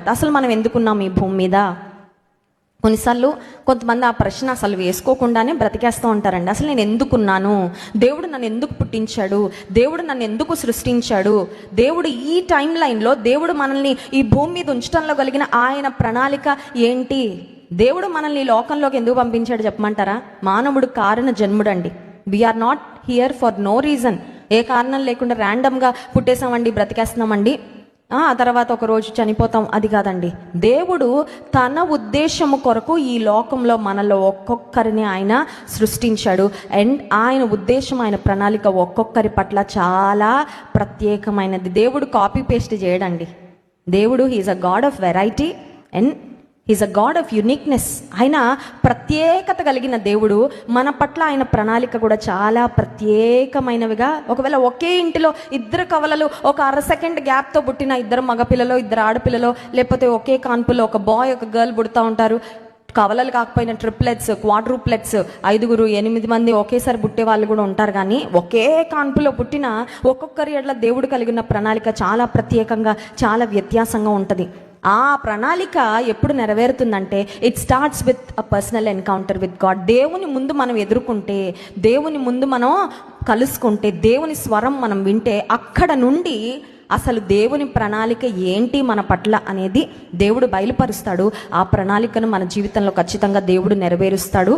జాగ్రత్త. అసలు మనం ఎందుకున్నాం ఈ భూమి మీద? కొన్నిసార్లు కొంతమంది ఆ ప్రశ్న అసలు వేసుకోకుండానే బ్రతికేస్తూ ఉంటారండి. అసలు నేను ఎందుకున్నాను? దేవుడు నన్ను ఎందుకు పుట్టించాడు? దేవుడు నన్ను ఎందుకు సృష్టించాడు? దేవుడు ఈ టైం లైన్లో దేవుడు మనల్ని ఈ భూమి మీద ఉంచడంలో కలిగిన ఆయన ప్రణాళిక ఏంటి? దేవుడు మనల్ని ఈ లోకంలోకి ఎందుకు పంపించాడు చెప్పమంటారా? మానవుడు కారణ జన్ముడండి. We are not here for no reason. ఏ కారణం లేకుండా ర్యాండమ్గా పుట్టేసామండి, బ్రతికేస్తున్నామండి, ఆ తర్వాత ఒక రోజు చనిపోతాం, అది కాదండి. దేవుడు తన ఉద్దేశము కొరకు ఈ లోకంలో మనలో ఒక్కొక్కరిని ఆయన సృష్టించాడు. అండ్ ఆయన ఉద్దేశం, ఆయన ప్రణాళిక ఒక్కొక్కరి పట్ల చాలా ప్రత్యేకమైనది. దేవుడు కాపీ పేస్ట్ చేయడండి. దేవుడు he is a God of variety and he is a God of uniqueness. ఆయన ప్రత్యేకత కలిగిన దేవుడు. మన పట్ల ఆయన ప్రణాళిక కూడా చాలా ప్రత్యేకమైనవిగా. ఒకవేళ ఒకే ఇంటిలో ఇద్దరు కవలలు ఒక అర సెకండ్ గ్యాప్తో పుట్టిన ఇద్దరు మగపిల్లలో, ఇద్దరు ఆడపిల్లలో, లేకపోతే ఒకే కాన్పులో ఒక బాయ్ ఒక గర్ల్ పుడతా ఉంటారు. కవలలు కాకపోయినా ట్రిప్లెట్స్, క్వాడ్రూప్లెట్స్, 5, 8 మంది ఒకేసారి పుట్టే వాళ్ళు కూడా ఉంటారు. కానీ ఒకే కాన్పులో పుట్టిన ఒక్కొక్కరి ఎడల దేవుడు కలిగిన ప్రణాళిక చాలా ప్రత్యేకంగా, చాలా వ్యత్యాసంగా ఉంటుంది. ఆ ప్రణాళిక ఎప్పుడు నెరవేరుతుందంటే it starts with a personal encounter with God. దేవుని ముందు మనం ఎదుర్కొంటే, దేవుని ముందు మనం కలుసుకుంటే, దేవుని స్వరం మనం వింటే, అక్కడ నుండి అసలు దేవుని ప్రణాళిక ఏంటి మన పట్ల అనేది దేవుడు బయలుపరుస్తాడు. ఆ ప్రణాళికను మన జీవితంలో ఖచ్చితంగా దేవుడు నెరవేరుస్తాడు.